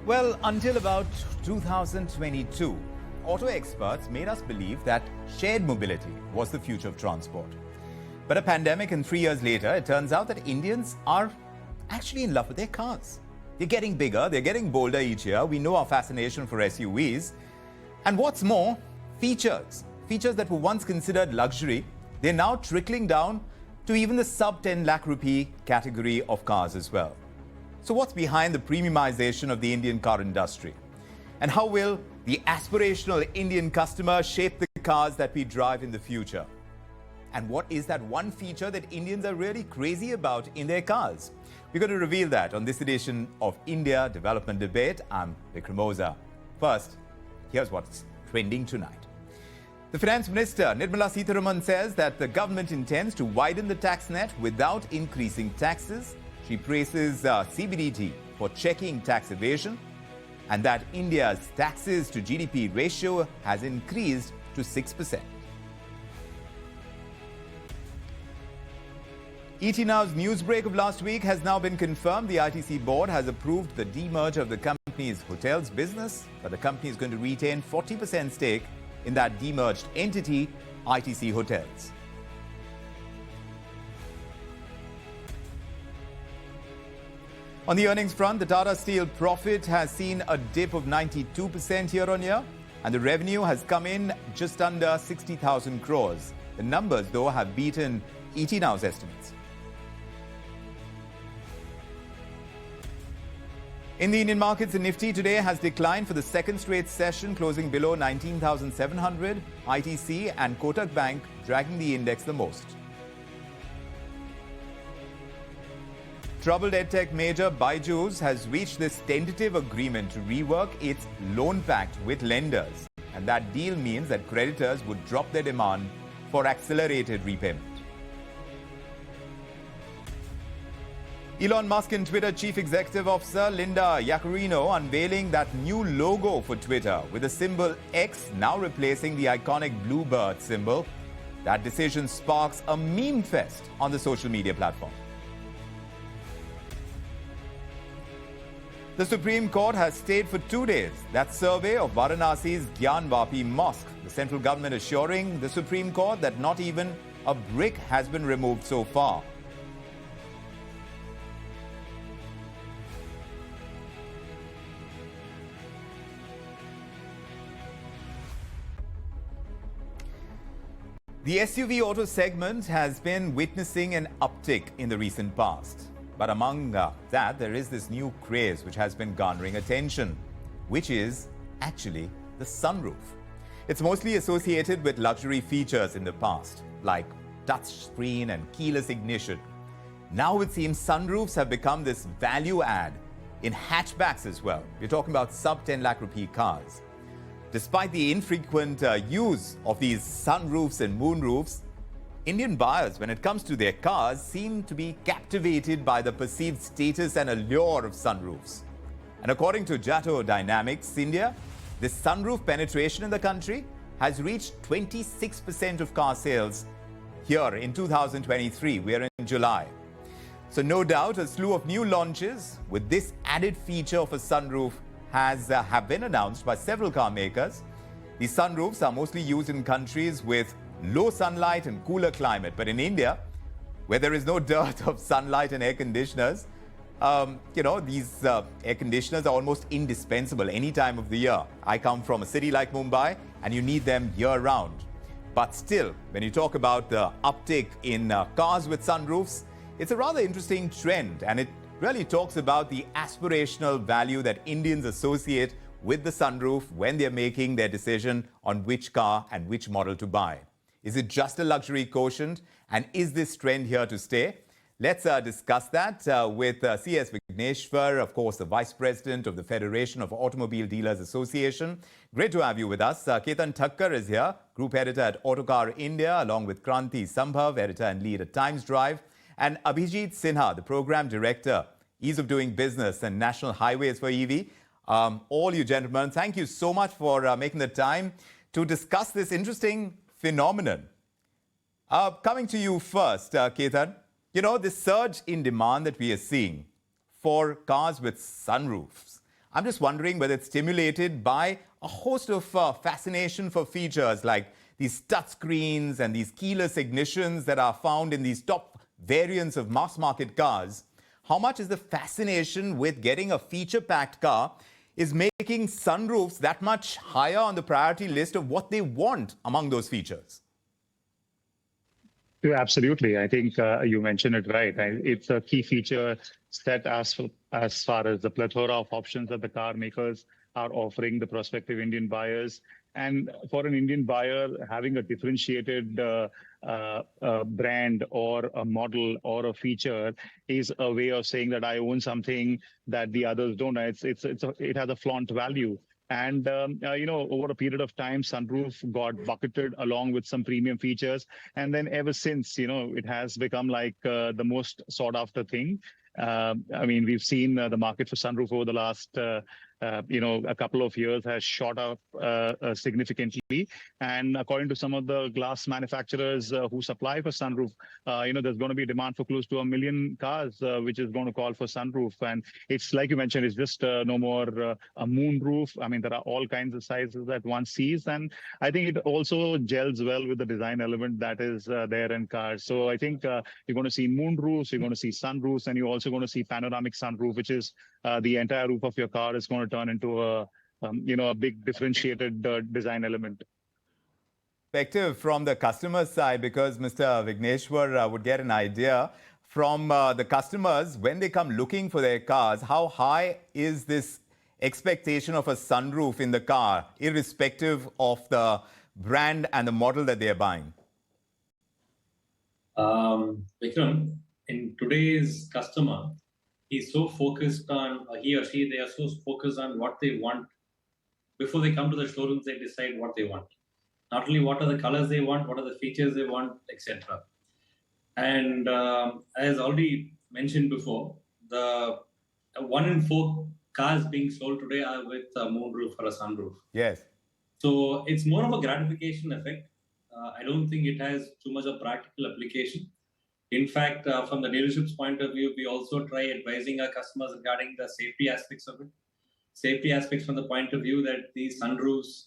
Well, until about 2022, auto experts made us believe that shared mobility was the future of transport. But a pandemic and 3 years later, it turns out that Indians are actually in love with their cars. They're getting bigger, they're getting bolder each year. We know our fascination for SUVs. And what's more, features that were once considered luxury, they're now trickling down to even the sub 10 lakh rupee category of cars as well. So what's behind the premiumization of the Indian car industry? And how will the aspirational Indian customer shape the cars that we drive in the future? And what is that one feature that Indians are really crazy about in their cars? We're going to reveal that on this edition of India Development Debate. I'm Vikram Oza. First, here's what's trending tonight. The Finance Minister, Nirmala Sitharaman, says that the government intends to widen the tax net without increasing taxes. She praises CBDT for checking tax evasion, and that India's taxes to GDP ratio has increased to 6%. ET Now's news break of last week has now been confirmed. The ITC board has approved the demerger of the company's hotels business, but the company is going to retain 40% stake in that demerged entity, ITC Hotels. On the earnings front, the Tata Steel profit has seen a dip of 92% year-on-year, and the revenue has come in just under 60,000 crores. The numbers, though, have beaten ET Now's estimates. In the Indian markets, the Nifty today has declined for the second straight session, closing below 19,700. ITC and Kotak Bank dragging the index the most. Troubled EdTech major Byju's has reached this tentative agreement to rework its loan pact with lenders. And that deal means that creditors would drop their demand for accelerated repayment. Elon Musk and Twitter Chief Executive Officer Linda Yaccarino unveiling that new logo for Twitter with the symbol X now replacing the iconic bluebird symbol. That decision sparks a meme fest on the social media platform. The Supreme Court has stayed for 2 days that survey of Varanasi's Gyan Vapi Mosque. The central government assuring the Supreme Court that not even a brick has been removed so far. The SUV auto segment has been witnessing an uptick in the recent past. But among that, there is this new craze which has been garnering attention, which is actually the sunroof. It's mostly associated with luxury features in the past, like touch screen and keyless ignition. Now it seems sunroofs have become this value add in hatchbacks as well. We're talking about sub 10 lakh rupee cars. Despite the infrequent use of these sunroofs and moonroofs, Indian buyers, when it comes to their cars, seem to be captivated by the perceived status and allure of sunroofs. And according to Jato Dynamics India, the sunroof penetration in the country has reached 26% of car sales here in 2023. We are in July. So no doubt a slew of new launches with this added feature of a sunroof have been announced by several car makers. These sunroofs are mostly used in countries with low sunlight and cooler climate. But in India, where there is no dearth of sunlight and air conditioners, these air conditioners are almost indispensable any time of the year. I come from a city like Mumbai, and you need them year-round. But still, when you talk about the uptick in cars with sunroofs, it's a rather interesting trend, and it really talks about the aspirational value that Indians associate with the sunroof when they're making their decision on which car and which model to buy. Is it just a luxury quotient? And is this trend here to stay? Let's discuss that with C.S. Vigneshwar, of course, the Vice President of the Federation of Automobile Dealers Association. Great to have you with us. Ketan Thakkar is here, Group Editor at Autocar India, along with Kranti Sambhav, Editor and Lead at Times Drive, and Abhijit Sinha, the Program Director, Ease of Doing Business and National Highways for EV. All you gentlemen, thank you so much for making the time to discuss this interesting phenomenon. Coming to you first, Ketan, this surge in demand that we are seeing for cars with sunroofs, I'm just wondering whether it's stimulated by a host of fascination for features like these touchscreens and these keyless ignitions that are found in these top variants of mass market cars. How much is the fascination with getting a feature-packed car is making sunroofs that much higher on the priority list of what they want among those features? Yeah, absolutely. I think you mentioned it right. It's a key feature set as far as the plethora of options that the car makers are offering the prospective Indian buyers. And for an Indian buyer, having a differentiated brand or a model or a feature is a way of saying that I own something that the others don't. It has a flaunt value. And, over a period of time, Sunroof got bucketed along with some premium features. And then ever since, it has become like the most sought after thing. We've seen the market for Sunroof over the last, a couple of years has shot up significantly. And according to some of the glass manufacturers who supply for Sunroof, there's going to be demand for close to 1 million cars, which is going to call for Sunroof. And it's like you mentioned, it's just no more a moon roof. I mean, there are all kinds of sizes that one sees. And I think it also gels well with the design element that is there in cars. So I think you're going to see moon roofs, you're going to see sunroofs, and you're also going to see panoramic sunroof, which is the entire roof of your car is going to turn into a big differentiated design element. Perspective from the customer side, because Mr. Vigneshwar would get an idea from the customers when they come looking for their cars, how high is this expectation of a sunroof in the car, irrespective of the brand and the model that they're buying? Vikram, in today's customer, he's so focused on, he or she, they are so focused on what they want. Before they come to the showrooms, they decide what they want. Not only what are the colors they want, what are the features they want, etc. And as already mentioned before, the 1 in 4 cars being sold today are with a moonroof or a sunroof. Yes. So it's more of a gratification effect. I don't think it has too much of practical application. In fact, from the dealership's point of view, we also try advising our customers regarding the safety aspects of it. Safety aspects from the point of view that these sunroofs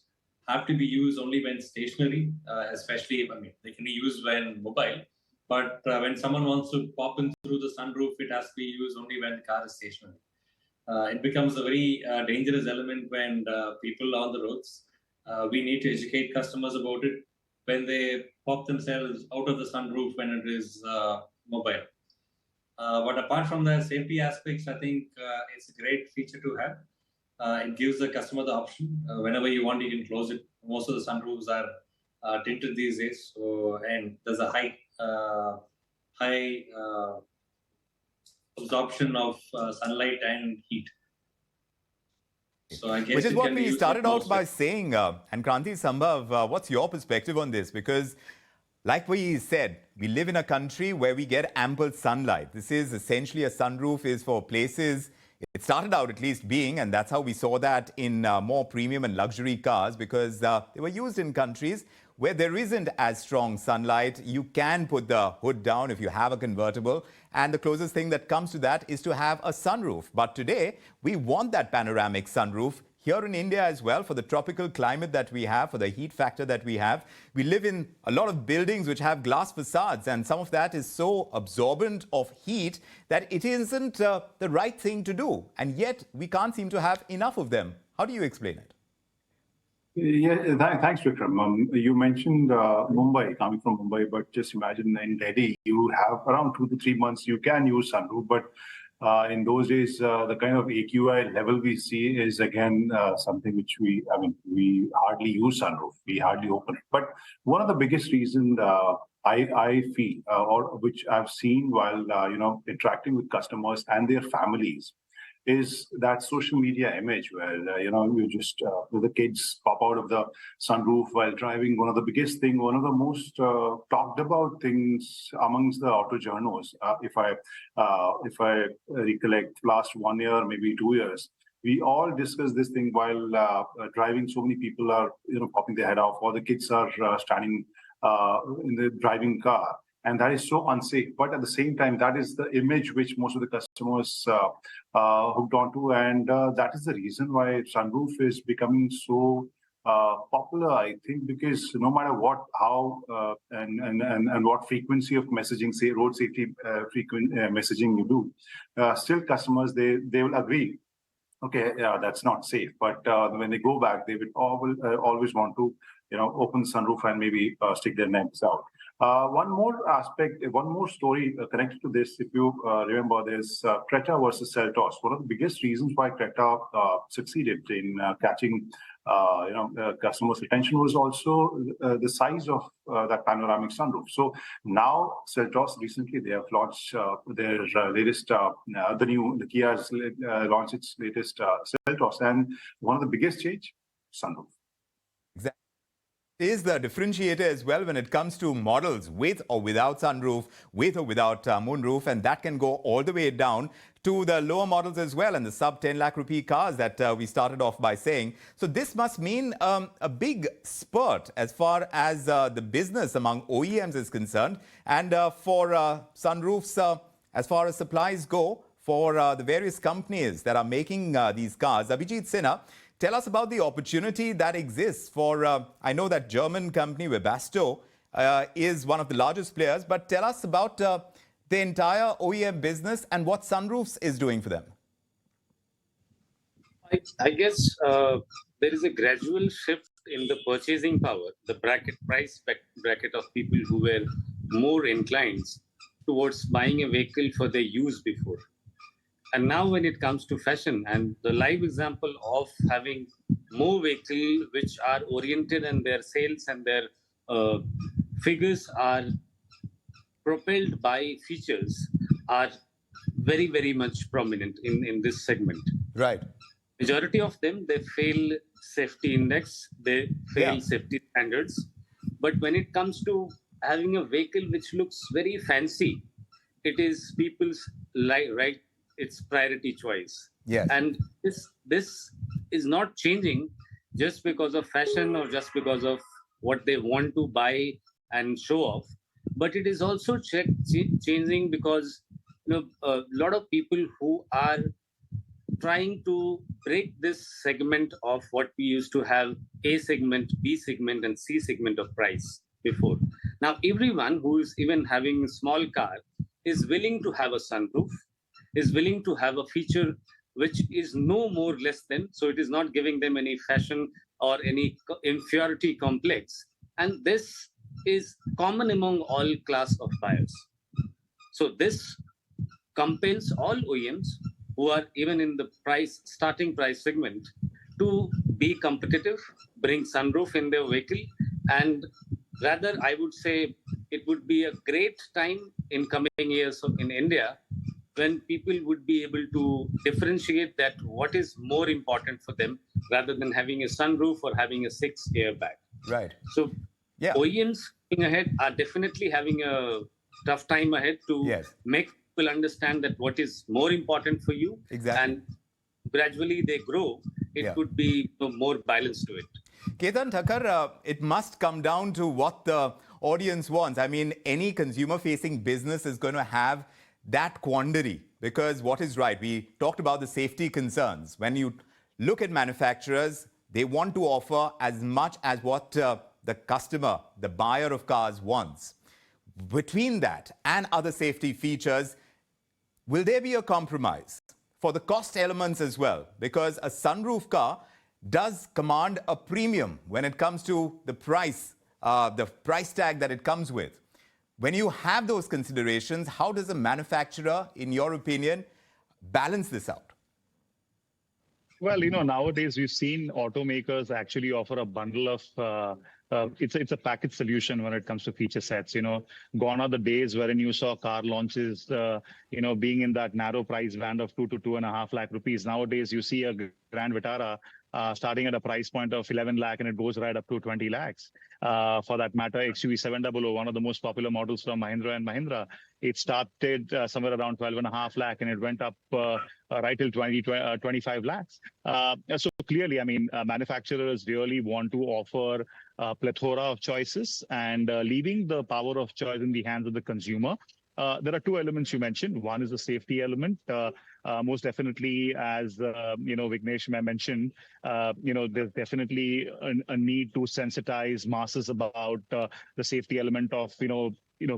have to be used only when stationary, especially, they can be used when mobile. But when someone wants to pop in through the sunroof, it has to be used only when the car is stationary. It becomes a very dangerous element when people are on the roads. We need to educate customers about it when they pop themselves out of the sunroof when it is mobile. But apart from the safety aspects, I think it's a great feature to have. It gives the customer the option. Whenever you want, you can close it. Most of the sunroofs are tinted these days, and there's a high absorption of sunlight and heat. So I guess which is what we started out by saying. And Kranti Sambhav, what's your perspective on this? Because like we said, we live in a country where we get ample sunlight. This is essentially a sunroof is for places. It started out at least being, and that's how we saw that in more premium and luxury cars, because they were used in countries where there isn't as strong sunlight. You can put the hood down if you have a convertible, and the closest thing that comes to that is to have a sunroof. But today, we want that panoramic sunroof here in India as well, for the tropical climate that we have, for the heat factor that we have. We live in a lot of buildings which have glass facades, and some of that is so absorbent of heat that it isn't the right thing to do. And yet, we can't seem to have enough of them. How do you explain it? Yeah, thanks, Vikram. You mentioned Mumbai, coming from Mumbai, but just imagine in Delhi, you have around 2 to 3 months you can use sunroof, but in those days, the kind of AQI level we see is again something which we hardly use sunroof, we hardly open it. But one of the biggest reasons I feel, or which I've seen while interacting with customers and their families, is that social media image where, you just, the kids pop out of the sunroof while driving. One of the biggest thing, one of the most talked about things amongst the auto journos, if I recollect last 1 year, maybe 2 years, we all discuss this thing while driving. So many people are, popping their head off, or the kids are standing in the driving car. and that is so unsafe. But at the same time, that is the image which most of the customers hooked onto, and that is the reason why sunroof is becoming so popular, I think, because no matter what, how, and what frequency of messaging, say road safety frequent messaging you do, still customers they will agree. Okay, yeah, that's not safe. But when they go back, they will always want to, open sunroof and maybe stick their necks out. One more aspect, one more story connected to this, if you remember, there's Creta versus Seltos. One of the biggest reasons why Creta succeeded in catching customers' attention was also the size of that panoramic sunroof. So now Seltos recently they have launched their latest, the Kia's launched its latest Seltos, and one of the biggest change, sunroof. Exactly. Is the differentiator as well when it comes to models with or without sunroof, with or without moonroof, and that can go all the way down to the lower models as well and the sub 10 lakh rupee cars that we started off by saying. So this must mean a big spurt as far as the business among OEMs is concerned, and for sunroofs as far as supplies go for the various companies that are making these cars. Abhijit Sinha, tell us about the opportunity that exists for, I know that German company Webasto is one of the largest players, but tell us about the entire OEM business and what Sunroofs is doing for them. I guess there is a gradual shift in the purchasing power, the price bracket of people who were more inclined towards buying a vehicle for their use before. And now when it comes to fashion, and the live example of having more vehicles which are oriented and their sales and their figures are propelled by features are very, very much prominent in this segment. Right. Majority of them, they fail safety index, they fail safety standards. But when it comes to having a vehicle which looks very fancy, it is people's right. It's priority choice. Yes. And this is not changing just because of fashion or just because of what they want to buy and show off, but it is also changing because a lot of people who are trying to break this segment of what we used to have A segment, B segment, and C segment of price before. Now, everyone who is even having a small car is willing to have a sunroof, is willing to have a feature which is no more less than, so it is not giving them any fashion or any inferiority complex. And this is common among all class of buyers. So this compels all OEMs who are even in the starting price segment to be competitive, bring sunroof in their vehicle, and rather I would say it would be a great time in coming years in India when people would be able to differentiate that what is more important for them rather than having a sunroof or having a 6 airbag. Right. So OEMs ahead are definitely having a tough time ahead to make people understand that what is more important for you. Exactly. And gradually they grow, it could be more balance to it. Ketan Thakkar, it must come down to what the audience wants. I mean, any consumer-facing business is going to have that quandary, because what is right? We talked about the safety concerns. When you look at manufacturers, they want to offer as much as what the customer, the buyer of cars wants. Between that and other safety features, will there be a compromise for the cost elements as well? Because a sunroof car does command a premium when it comes to the price tag that it comes with. When you have those considerations, how does a manufacturer, in your opinion, balance this out? Well, nowadays we've seen automakers actually offer a bundle of it's a package solution when it comes to feature sets. Gone are the days wherein you saw car launches, being in that narrow price band of 2 to 2.5 lakh rupees. Nowadays, you see a Grand Vitara starting at a price point of 11 lakh and it goes right up to 20 lakhs. For that matter, XUV700, one of the most popular models from Mahindra and Mahindra, it started somewhere around 12.5 lakh and it went up right till 25 lakhs. So clearly, I mean, manufacturers really want to offer plethora of choices and leaving the power of choice in the hands of the consumer. There are two elements you mentioned. One is the safety element. Most definitely, as Vignesh mentioned, there's definitely a need to sensitize masses about the safety element of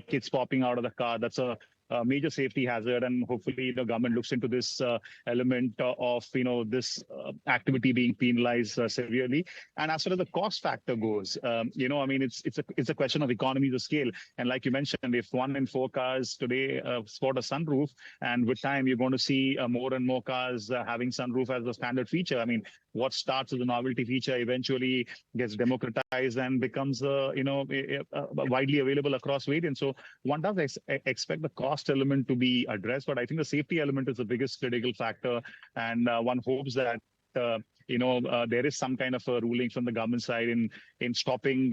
kids popping out of the car. That's a major safety hazard, and hopefully the government looks into this element of this activity being penalized severely. And as far as the cost factor goes, it's a question of economies of scale. And like you mentioned, if 1 in 4 cars today sport a sunroof, and with time you're going to see more and more cars having sunroof as a standard feature. I mean, what starts as a novelty feature eventually gets democratized and becomes widely available across variants. So one does expect the cost element to be addressed, but I think the safety element is the biggest critical factor, and one hopes that there is some kind of a ruling from the government side in stopping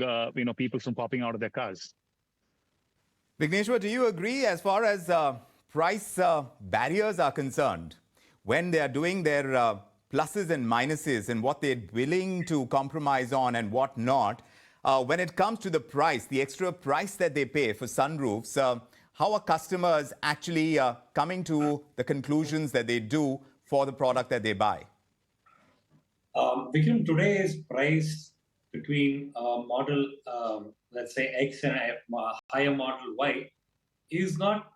people from popping out of their cars. Vigneshwar, do you agree as far as price barriers are concerned, when they are doing their pluses and minuses and what they're willing to compromise on and what not, when it comes to the price, the extra price that they pay for sunroofs, how are customers actually coming to the conclusions that they do for the product that they buy? Vikram, today's price between model, let's say X and a higher model Y, is not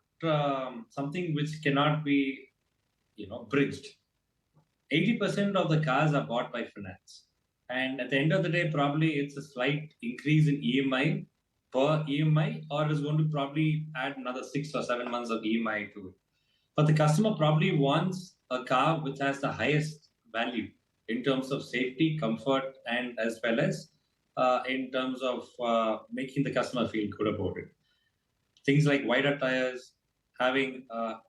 something which cannot be, bridged. 80% of the cars are bought by finance. And at the end of the day, probably it's a slight increase in EMI per EMI, or is going to probably add another 6 or 7 months of EMI to it. But the customer probably wants a car which has the highest value in terms of safety, comfort, and as well as in terms of making the customer feel good about it. Things like wider tires, having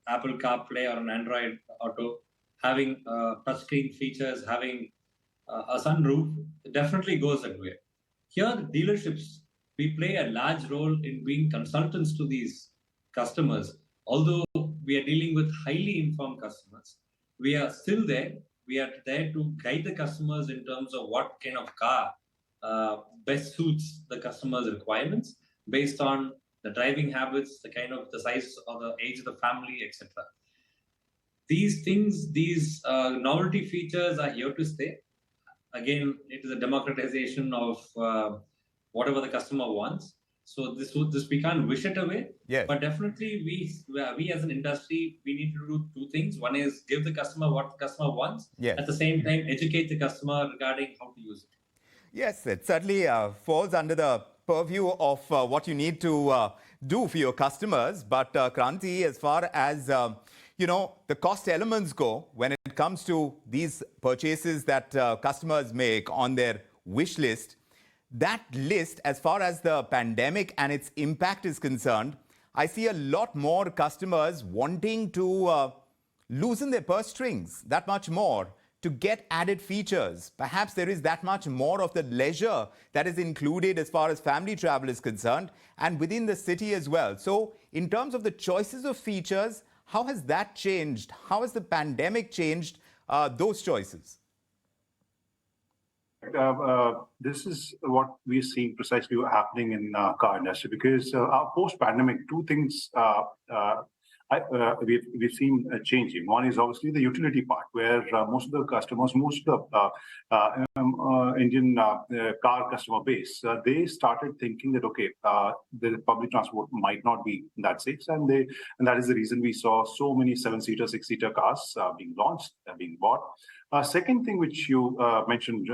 Apple CarPlay or an Android Auto, having touchscreen features, having a sunroof, definitely goes that way. Here, the dealerships, we play a large role in being consultants to these customers. Although we are dealing with highly informed customers, we are still there. We are there to guide the customers in terms of what kind of car best suits the customer's requirements based on the driving habits, the size or the age of the family, etc. These things, these novelty features are here to stay. Again, it is a democratization of whatever the customer wants. So this we can't wish it away. Yes. But definitely we as an industry, we need to do two things. One is give the customer what the customer wants. Yes. At the same time, educate the customer regarding how to use it. Yes, it certainly falls under the purview of what you need to do for your customers. But Kranti, as far as the cost elements go, when it comes to these purchases that customers make on their wish list, that list, as far as the pandemic and its impact is concerned, I see a lot more customers wanting to loosen their purse strings that much more to get added features. Perhaps there is that much more of the leisure that is included as far as family travel is concerned, and within the city as well. So in terms of the choices of features, how has that changed? How has the pandemic changed those choices? This is what we're seeing precisely happening in car industry, because post-pandemic, two things we've seen changing. One is obviously the utility part, where most of the customers, most of the Indian car customer base, they started thinking that, okay, the public transport might not be that safe, and that is the reason we saw so many 7-seater, 6-seater cars being launched, being bought. Second thing which you mentioned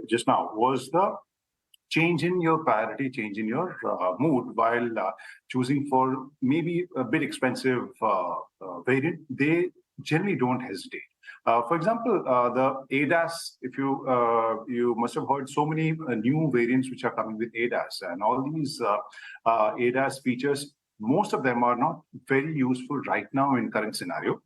just now was the change in your priority, change in your mood while choosing for maybe a bit expensive variant. They generally don't hesitate. For example, the ADAS, if you must have heard so many new variants which are coming with ADAS, and all these ADAS features most of them are not very useful right now in current scenario.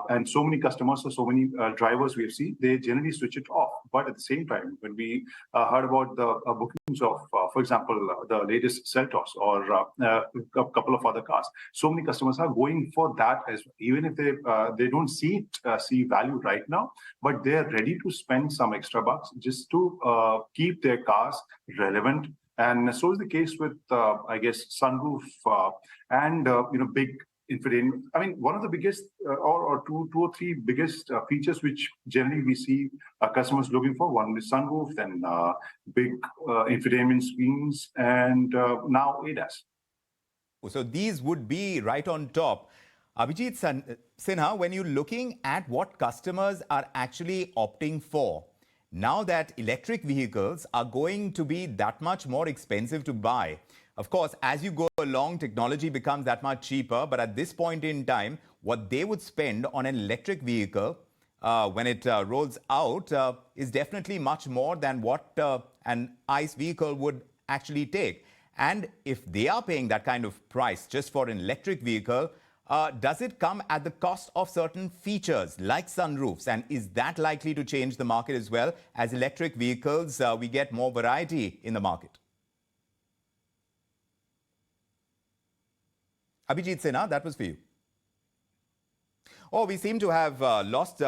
And so many customers or so many drivers we have seen, they generally switch it off. But at the same time, when we heard about the bookings of, for example, the latest Seltos or a couple of other cars, so many customers are going for that as well. Even if they don't see value right now, but they're ready to spend some extra bucks just to keep their cars relevant. And so is the case with, I guess, sunroof and big infotainment. I mean, one of the biggest or two or three biggest features which generally we see customers looking for. One is sunroof, then big infotainment screens, and now ADAS. So these would be right on top. Abhijit Sinha, when you're looking at what customers are actually opting for, now that electric vehicles are going to be that much more expensive to buy. Of course, as you go along, technology becomes that much cheaper. But at this point in time, what they would spend on an electric vehicle when it rolls out is definitely much more than what an ICE vehicle would actually take. And if they are paying that kind of price just for an electric vehicle, does it come at the cost of certain features like sunroofs? And is that likely to change the market as well? As electric vehicles, we get more variety in the market. Abhijit Sinha, that was for you. Oh, we seem to have lost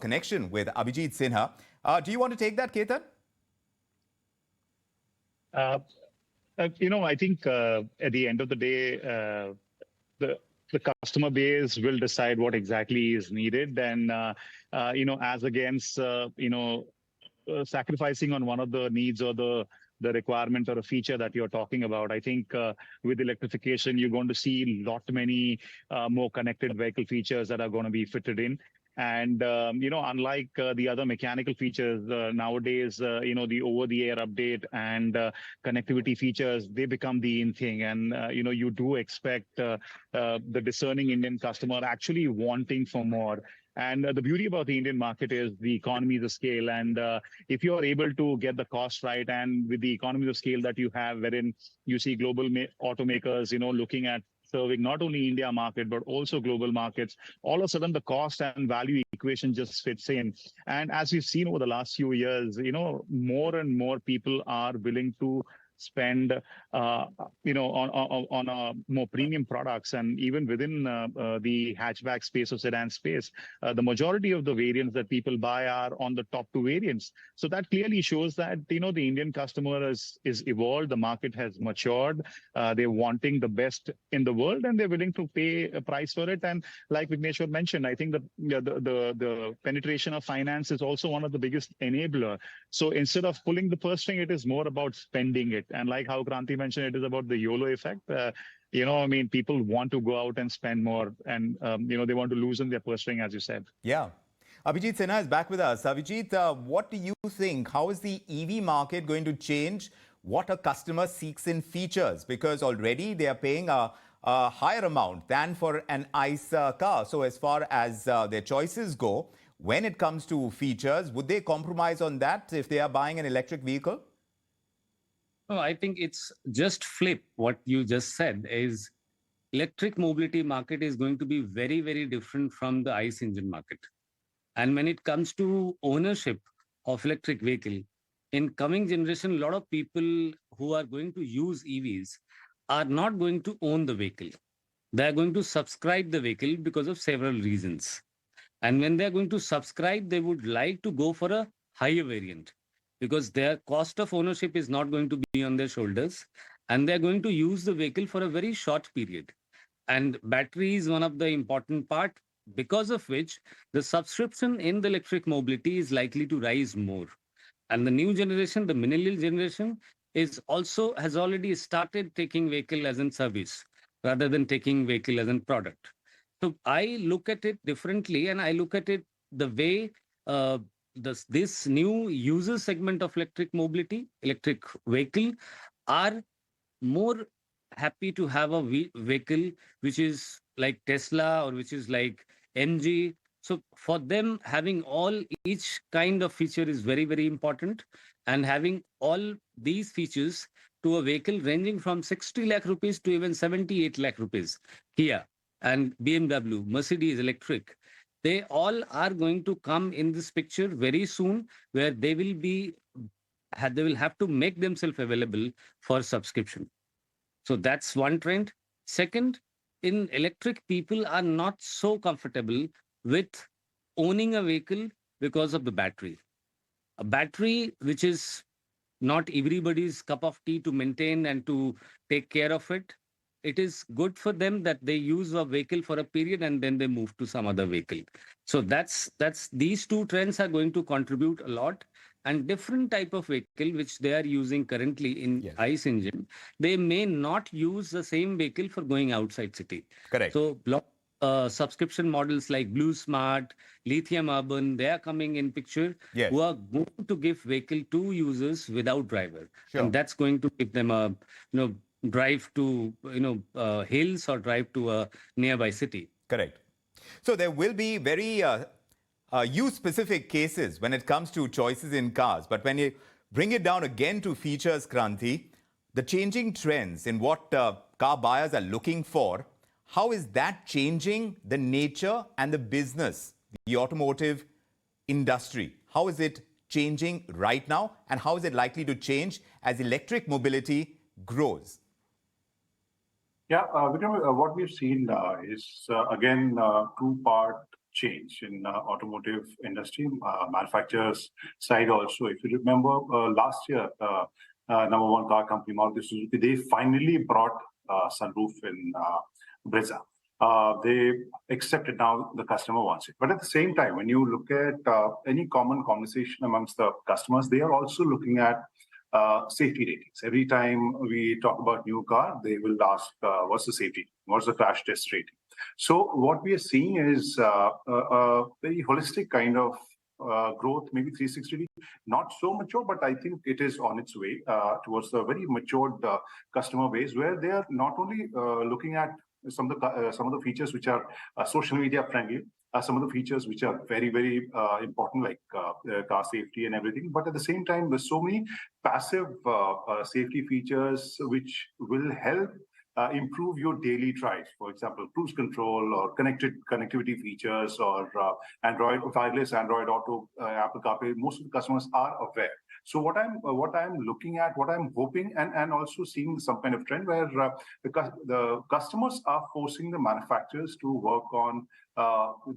connection with Abhijit Sinha. Do you want to take that, Ketan? I think at the end of the day, the customer base will decide what exactly is needed, and as against sacrificing on one of the needs or the requirement or a feature that you're talking about. I think with electrification, you're going to see many more connected vehicle features that are going to be fitted in. And, unlike the other mechanical features nowadays, the over-the-air update and connectivity features, they become the in thing. And, you do expect the discerning Indian customer actually wanting for more. And the beauty about the Indian market is the economies of scale. And if you are able to get the cost right, and with the economies of scale that you have, wherein you see global automakers, looking at serving not only India market, but also global markets, all of a sudden the cost and value equation just fits in. And as we've seen over the last few years, more and more people are willing to spend, on more premium products. And even within the hatchback space or sedan space, the majority of the variants that people buy are on the top two variants. So that clearly shows that, the Indian customer is evolved, the market has matured, they're wanting the best in the world, and they're willing to pay a price for it. And like Vigneshwar mentioned, I think the penetration of finance is also one of the biggest enabler. So instead of pulling the purse string, it is more about spending it. And like how Kranti mentioned, it is about the YOLO effect. People want to go out and spend more, and they want to loosen their purse string, as you said. Yeah. Abhijit Sinha is back with us. Abhijit, what do you think? How is the EV market going to change what a customer seeks in features? Because already they are paying a higher amount than for an ICE car. So as far as their choices go, when it comes to features, would they compromise on that if they are buying an electric vehicle? No, I think it's just flip. What you just said is electric mobility market is going to be very, very different from the ICE engine market. And when it comes to ownership of electric vehicle, in coming generation, a lot of people who are going to use EVs are not going to own the vehicle. They are going to subscribe the vehicle because of several reasons. And when they're going to subscribe, they would like to go for a higher variant, because their cost of ownership is not going to be on their shoulders, and they're going to use the vehicle for a very short period. And battery is one of the important part, because of which the subscription in the electric mobility is likely to rise more. And the new generation, the millennial generation, has already started taking vehicle as in service rather than taking vehicle as in product. So I look at it differently, and I look at it the way this new user segment of electric mobility, electric vehicle, are more happy to have a vehicle which is like Tesla or which is like MG. So for them, having each kind of feature is very, very important, and having all these features to a vehicle ranging from 60 lakh rupees to even 78 lakh rupees. Kia and BMW, Mercedes Electric, they all are going to come in this picture very soon, where they will have to make themselves available for subscription. So that's one trend. Second, in electric, people are not so comfortable with owning a vehicle because of the battery. A battery which is not everybody's cup of tea to maintain and to take care of it. It is good for them that they use a vehicle for a period and then they move to some other vehicle. So that's these two trends are going to contribute a lot. And different type of vehicle which they are using currently in Yes. ICE engine, they may not use the same vehicle for going outside city. Correct. So subscription models like Blue Smart, Lithium Urban, they are coming in picture, Yes. who are going to give vehicle to users without driver. Sure. And that's going to give them a drive to hills or drive to a nearby city. Correct. So there will be very use-specific cases when it comes to choices in cars. But when you bring it down again to features, Kranti, the changing trends in what car buyers are looking for, how is that changing the nature and the business, the automotive industry? How is it changing right now? And how is it likely to change as electric mobility grows? Yeah, Vikram, what we've seen is, again, two-part change in automotive industry, manufacturers side also. If you remember last year, number one car company, Maruti Suzuki, they finally brought sunroof in Brezza. They accepted now the customer wants it. But at the same time, when you look at any common conversation amongst the customers, they are also looking at safety ratings. Every time we talk about new car, they will ask, what's the safety? What's the crash test rating? So what we are seeing is a very holistic kind of growth, maybe 360, not so mature, but I think it is on its way towards a very matured customer base, where they are not only looking at some of the features which are social media friendly, some of the features which are very, very important, like car safety and everything. But at the same time, there's so many passive safety features which will help improve your daily drive. For example, cruise control or connectivity features, or Android, wireless Android Auto, Apple CarPlay. Most of the customers are aware. So what I'm looking at, what I'm hoping, and also seeing some kind of trend where the customers are forcing the manufacturers to work on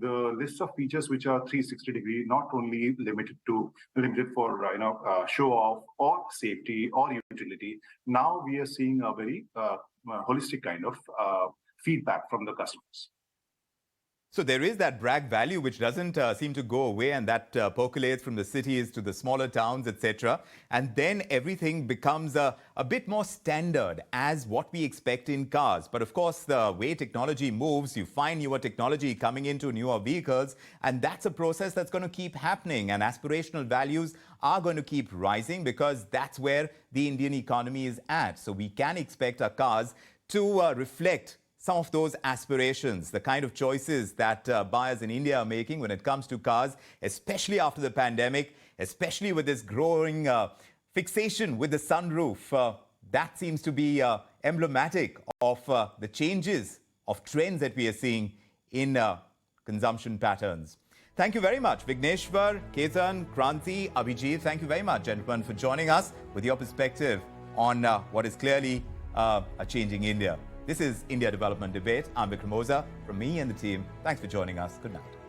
the list of features which are 360 degree, not only limited for show off or safety or utility. Now we are seeing a very holistic kind of feedback from the customers. So there is that brag value which doesn't seem to go away, and that percolates from the cities to the smaller towns, etc. And then everything becomes a bit more standard as what we expect in cars. But of course, the way technology moves, you find newer technology coming into newer vehicles, and that's a process that's going to keep happening. And aspirational values are going to keep rising because that's where the Indian economy is at. So we can expect our cars to reflect some of those aspirations, the kind of choices that buyers in India are making when it comes to cars, especially after the pandemic, especially with this growing fixation with the sunroof. That seems to be emblematic of the changes of trends that we are seeing in consumption patterns. Thank you very much, Vigneshwar, Ketan, Kranti, Abhijit. Thank you very much, gentlemen, for joining us with your perspective on what is clearly a changing India. This is India Development Debate. I'm Vikram Oza. From me and the team, thanks for joining us. Good night.